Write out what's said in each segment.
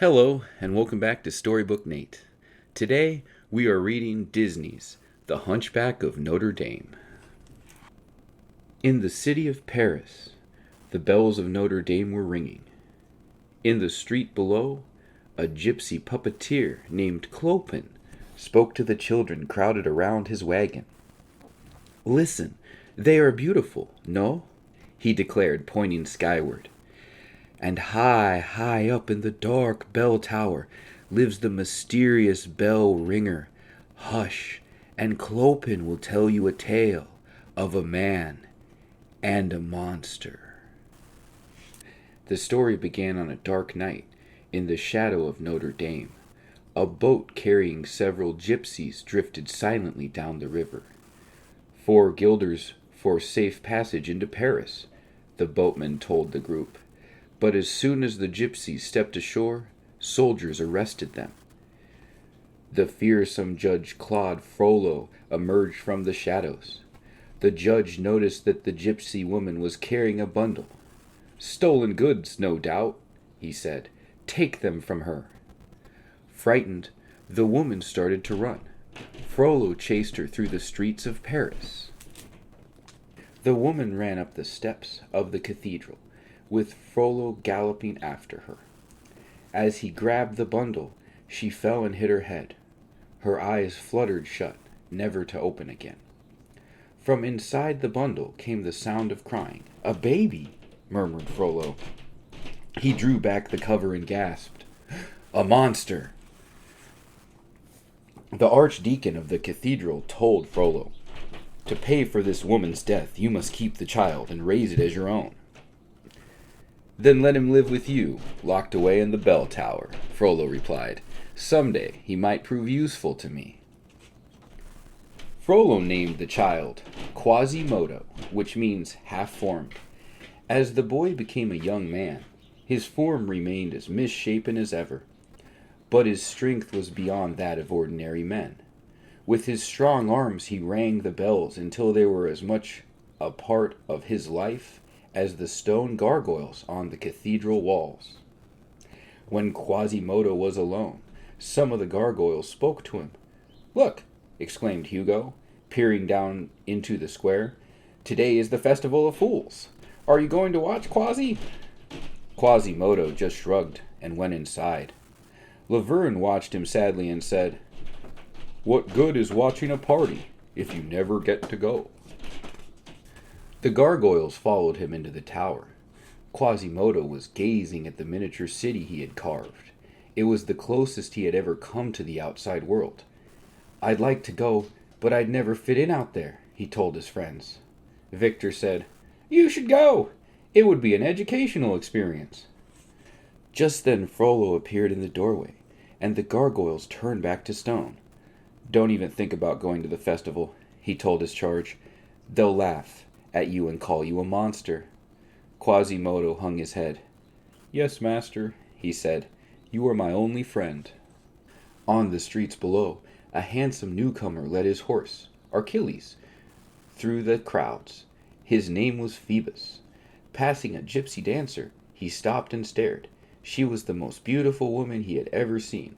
Hello, and welcome back to Storybook Nate. Today, we are reading Disney's The Hunchback of Notre Dame. In the city of Paris, the bells of Notre Dame were ringing. In the street below, a gypsy puppeteer named Clopin spoke to the children crowded around his wagon. "Listen, they are beautiful, no?" he declared, pointing skyward. "And high, high up in the dark bell tower lives the mysterious bell ringer. Hush, and Clopin will tell you a tale of a man and a monster." The story began on a dark night in the shadow of Notre Dame. A boat carrying several gypsies drifted silently down the river. 4 guilders for safe passage into Paris, the boatman told the group. But as soon as the gypsies stepped ashore, soldiers arrested them. The fearsome Judge Claude Frollo emerged from the shadows. The judge noticed that the gypsy woman was carrying a bundle. "Stolen goods, no doubt," he said. "Take them from her." Frightened, the woman started to run. Frollo chased her through the streets of Paris. The woman ran up the steps of the cathedral, with Frollo galloping after her. As he grabbed the bundle, she fell and hit her head. Her eyes fluttered shut, never to open again. From inside the bundle came the sound of crying. "A baby!" murmured Frollo. He drew back the cover and gasped. "A monster!" The archdeacon of the cathedral told Frollo, "To pay for this woman's death, you must keep the child and raise it as your own." "Then let him live with you, locked away in the bell tower," Frollo replied. "Someday he might prove useful to me." Frollo named the child Quasimodo, which means half-formed. As the boy became a young man, his form remained as misshapen as ever. But his strength was beyond that of ordinary men. With his strong arms he rang the bells until they were as much a part of his life as the stone gargoyles on the cathedral walls. When Quasimodo was alone, some of the gargoyles spoke to him. "Look!" exclaimed Hugo, peering down into the square. "Today is the Festival of Fools. Are you going to watch, Quasi?" Quasimodo just shrugged and went inside. Laverne watched him sadly and said, "What good is watching a party if you never get to go?" The gargoyles followed him into the tower. Quasimodo was gazing at the miniature city he had carved. It was the closest he had ever come to the outside world. "I'd like to go, but I'd never fit in out there," he told his friends. Victor said, "You should go. It would be an educational experience." Just then Frollo appeared in the doorway, and the gargoyles turned back to stone. "Don't even think about going to the festival," he told his charge. "They'll laugh at you and call you a monster." Quasimodo hung his head. "Yes, master," he said. "You are my only friend." On the streets below, a handsome newcomer led his horse, Achilles, through the crowds. His name was Phoebus. Passing a gypsy dancer, he stopped and stared. She was the most beautiful woman he had ever seen.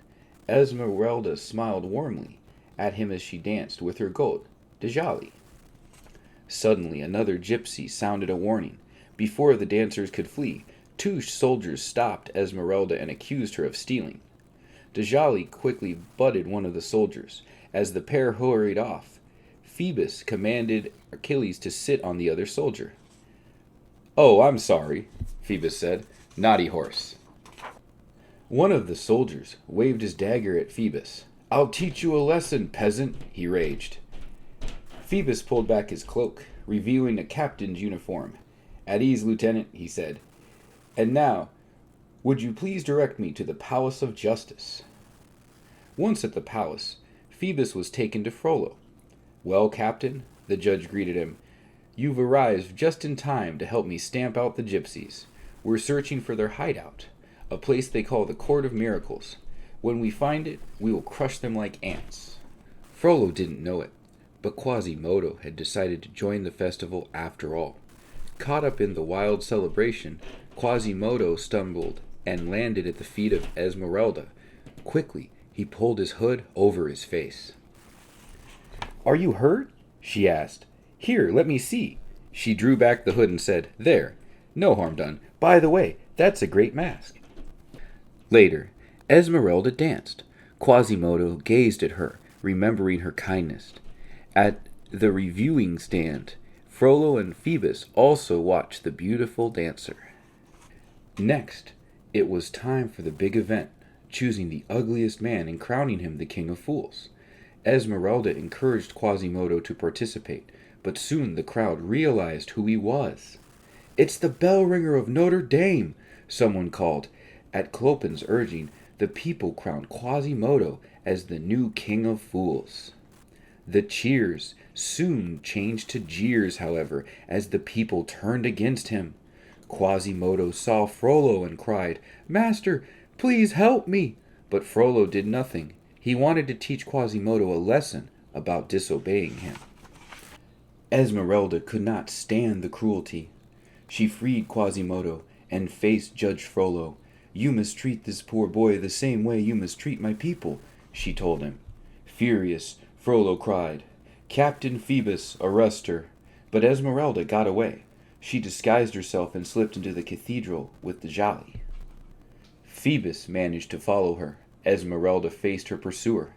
Esmeralda smiled warmly at him as she danced with her goat, Djali. Suddenly another gypsy sounded a warning. Before the dancers could flee, 2 soldiers stopped Esmeralda and accused her of stealing. Djali quickly butted one of the soldiers. As the pair hurried off, Phoebus commanded Achilles to sit on the other soldier. "Oh, I'm sorry," Phoebus said. "Naughty horse." One of the soldiers waved his dagger at Phoebus. "I'll teach you a lesson, peasant," he raged. Phoebus pulled back his cloak, revealing a captain's uniform. "At ease, Lieutenant," he said. "And now, would you please direct me to the Palace of Justice?" Once at the palace, Phoebus was taken to Frollo. "Well, Captain," the judge greeted him, "you've arrived just in time to help me stamp out the gypsies. We're searching for their hideout, a place they call the Court of Miracles. When we find it, we will crush them like ants." Frollo didn't know it, but Quasimodo had decided to join the festival after all. Caught up in the wild celebration, Quasimodo stumbled and landed at the feet of Esmeralda. Quickly, he pulled his hood over his face. "Are you hurt?" she asked. "Here, let me see." She drew back the hood and said, "There, no harm done. By the way, that's a great mask." Later, Esmeralda danced. Quasimodo gazed at her, remembering her kindness. At the reviewing stand, Frollo and Phoebus also watched the beautiful dancer. Next, it was time for the big event, choosing the ugliest man and crowning him the King of Fools. Esmeralda encouraged Quasimodo to participate, but soon the crowd realized who he was. "It's the bell ringer of Notre Dame," someone called. At Clopin's urging, the people crowned Quasimodo as the new King of Fools. The cheers soon changed to jeers, however, as the people turned against him. Quasimodo saw Frollo and cried, "Master, please help me!" But Frollo did nothing. He wanted to teach Quasimodo a lesson about disobeying him. Esmeralda could not stand the cruelty. She freed Quasimodo and faced Judge Frollo. "You must treat this poor boy the same way you must treat my people," she told him. Furious, Frollo cried, "Captain Phoebus, arrest her." But Esmeralda got away. She disguised herself and slipped into the cathedral with Djali. Phoebus managed to follow her. Esmeralda faced her pursuer.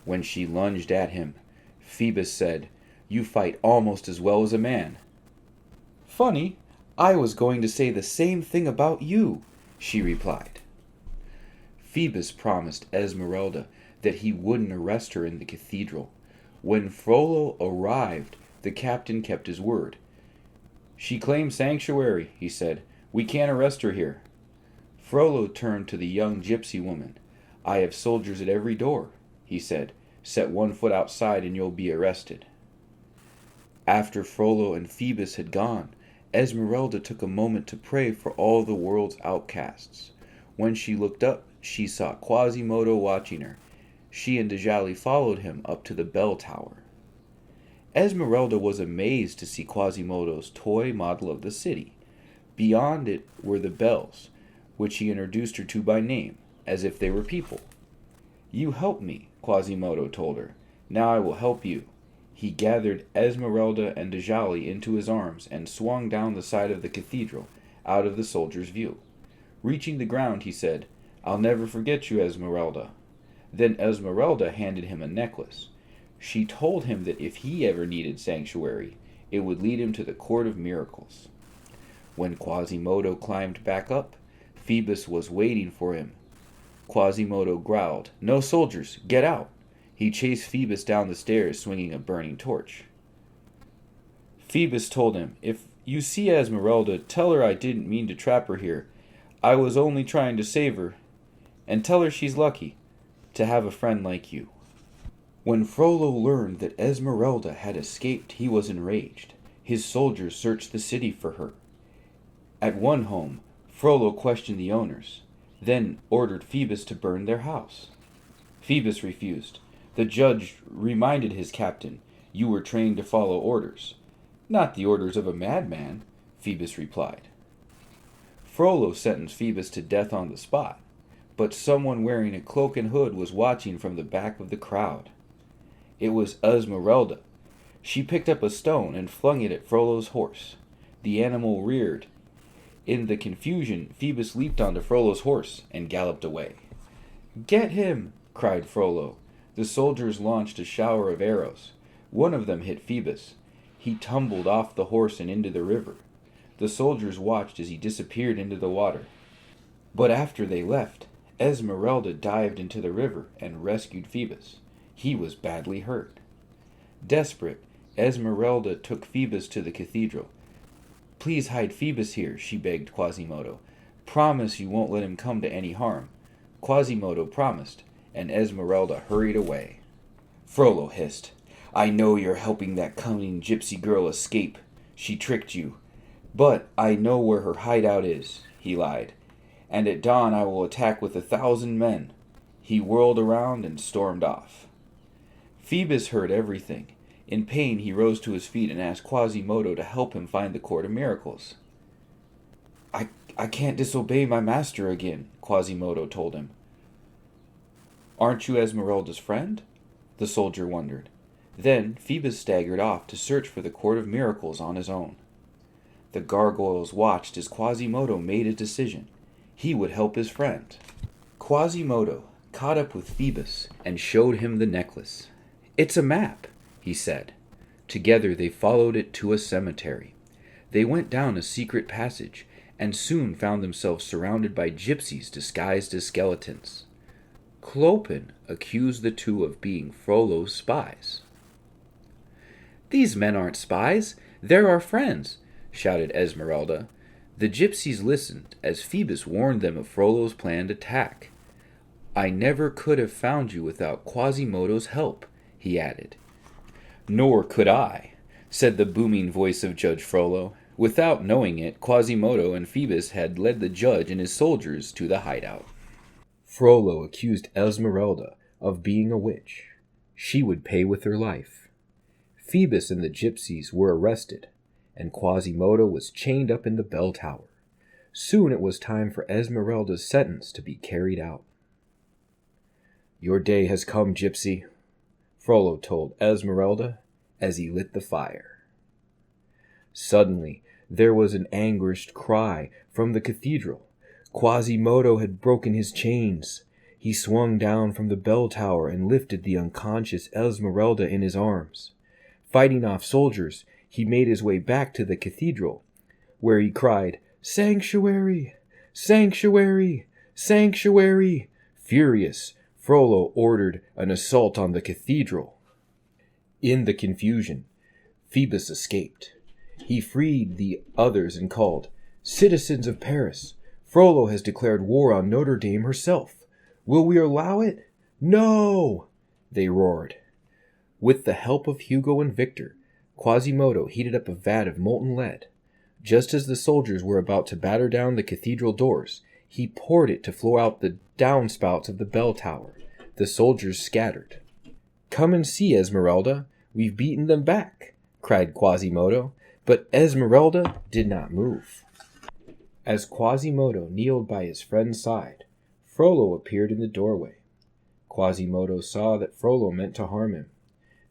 When she lunged at him, Phoebus said, "You fight almost as well as a man." "Funny, I was going to say the same thing about you," she replied. Phoebus promised Esmeralda that he wouldn't arrest her in the cathedral. When Frollo arrived, the captain kept his word. "She claims sanctuary," he said. "We can't arrest her here." Frollo turned to the young gypsy woman. "I have soldiers at every door," he said. "Set one foot outside and you'll be arrested." After Frollo and Phoebus had gone, Esmeralda took a moment to pray for all the world's outcasts. When she looked up, she saw Quasimodo watching her. She and Djali followed him up to the bell tower. Esmeralda was amazed to see Quasimodo's toy model of the city. Beyond it were the bells, which he introduced her to by name, as if they were people. "You helped me," Quasimodo told her. "Now I will help you." He gathered Esmeralda and Djali into his arms and swung down the side of the cathedral, out of the soldiers' view. Reaching the ground, he said, "I'll never forget you, Esmeralda." Then Esmeralda handed him a necklace. She told him that if he ever needed sanctuary, it would lead him to the Court of Miracles. When Quasimodo climbed back up, Phoebus was waiting for him. Quasimodo growled, "No soldiers, get out!" He chased Phoebus down the stairs, swinging a burning torch. Phoebus told him, "If you see Esmeralda, tell her I didn't mean to trap her here. I was only trying to save her. And tell her she's lucky to have a friend like you." When Frollo learned that Esmeralda had escaped, he was enraged. His soldiers searched the city for her. At one home, Frollo questioned the owners, then ordered Phoebus to burn their house. Phoebus refused. The judge reminded his captain, "You were trained to follow orders." "Not the orders of a madman," Phoebus replied. Frollo sentenced Phoebus to death on the spot, but someone wearing a cloak and hood was watching from the back of the crowd. It was Esmeralda. She picked up a stone and flung it at Frollo's horse. The animal reared. In the confusion, Phoebus leaped onto Frollo's horse and galloped away. "Get him!" cried Frollo. The soldiers launched a shower of arrows. One of them hit Phoebus. He tumbled off the horse and into the river. The soldiers watched as he disappeared into the water. But after they left, Esmeralda dived into the river and rescued Phoebus. He was badly hurt. Desperate, Esmeralda took Phoebus to the cathedral. "Please hide Phoebus here," she begged Quasimodo. "Promise you won't let him come to any harm." Quasimodo promised, and Esmeralda hurried away. Frollo hissed, "I know you're helping that cunning gypsy girl escape. She tricked you. But I know where her hideout is," he lied. "And at dawn I will attack with 1,000 men." He whirled around and stormed off. Phoebus heard everything. In pain, he rose to his feet and asked Quasimodo to help him find the Court of Miracles. I I can't disobey my master again, Quasimodo told him. Aren't you Esmeralda's friend? The soldier wondered. Then Phoebus staggered off to search for the Court of Miracles on his own. The gargoyles watched as Quasimodo made a decision. He would help his friend. Quasimodo caught up with Phoebus and showed him the necklace. It's a map, he said. Together they followed it to a cemetery. They went down a secret passage and soon found themselves surrounded by gypsies disguised as skeletons. Clopin accused the two of being Frollo's spies. These men aren't spies, they're our friends, shouted Esmeralda. The gypsies listened as Phoebus warned them of Frollo's planned attack. I never could have found you without Quasimodo's help, he added. Nor could I, said the booming voice of Judge Frollo. Without knowing it, Quasimodo and Phoebus had led the judge and his soldiers to the hideout. Frollo accused Esmeralda of being a witch. She would pay with her life. Phoebus and the gypsies were arrested, and Quasimodo was chained up in the bell tower. Soon it was time for Esmeralda's sentence to be carried out. Your day has come, gypsy, Frollo told Esmeralda as he lit the fire. Suddenly, there was an anguished cry from the cathedral. Quasimodo had broken his chains. He swung down from the bell tower and lifted the unconscious Esmeralda in his arms. Fighting off soldiers, he made his way back to the cathedral, where he cried, Sanctuary! Sanctuary! Sanctuary! Furious, Frollo ordered an assault on the cathedral. In the confusion, Phoebus escaped. He freed the others and called, Citizens of Paris, Frollo has declared war on Notre Dame herself. Will we allow it? No! They roared. With the help of Hugo and Victor, Quasimodo heated up a vat of molten lead. Just as the soldiers were about to batter down the cathedral doors, he poured it to flow out the downspouts of the bell tower. The soldiers scattered. Come and see, Esmeralda. We've beaten them back, cried Quasimodo. But Esmeralda did not move. As Quasimodo kneeled by his friend's side, Frollo appeared in the doorway. Quasimodo saw that Frollo meant to harm him.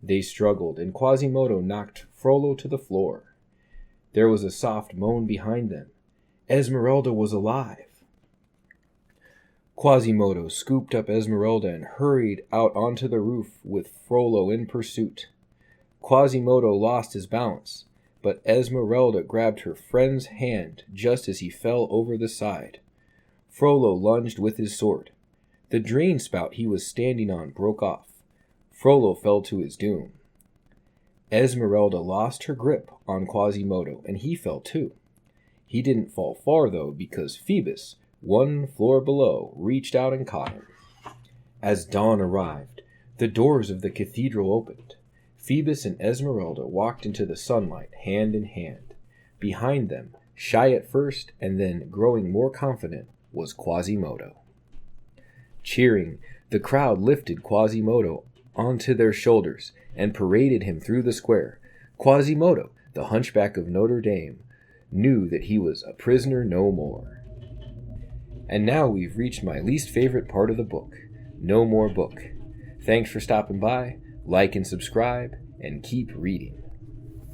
They struggled, and Quasimodo knocked Frollo to the floor. There was a soft moan behind them. Esmeralda was alive. Quasimodo scooped up Esmeralda and hurried out onto the roof with Frollo in pursuit. Quasimodo lost his balance, but Esmeralda grabbed her friend's hand just as he fell over the side. Frollo lunged with his sword. The drain spout he was standing on broke off. Frollo fell to his doom. Esmeralda lost her grip on Quasimodo, and he fell too. He didn't fall far, though, because Phoebus, one floor below, reached out and caught him. As dawn arrived, the doors of the cathedral opened. Phoebus and Esmeralda walked into the sunlight, hand in hand. Behind them, shy at first and then growing more confident, was Quasimodo. Cheering, the crowd lifted Quasimodo onto their shoulders and paraded him through the square. Quasimodo, the Hunchback of Notre Dame, knew that he was a prisoner no more. And now we've reached my least favorite part of the book, No More Book. Thanks for stopping by. Like and subscribe, and keep reading.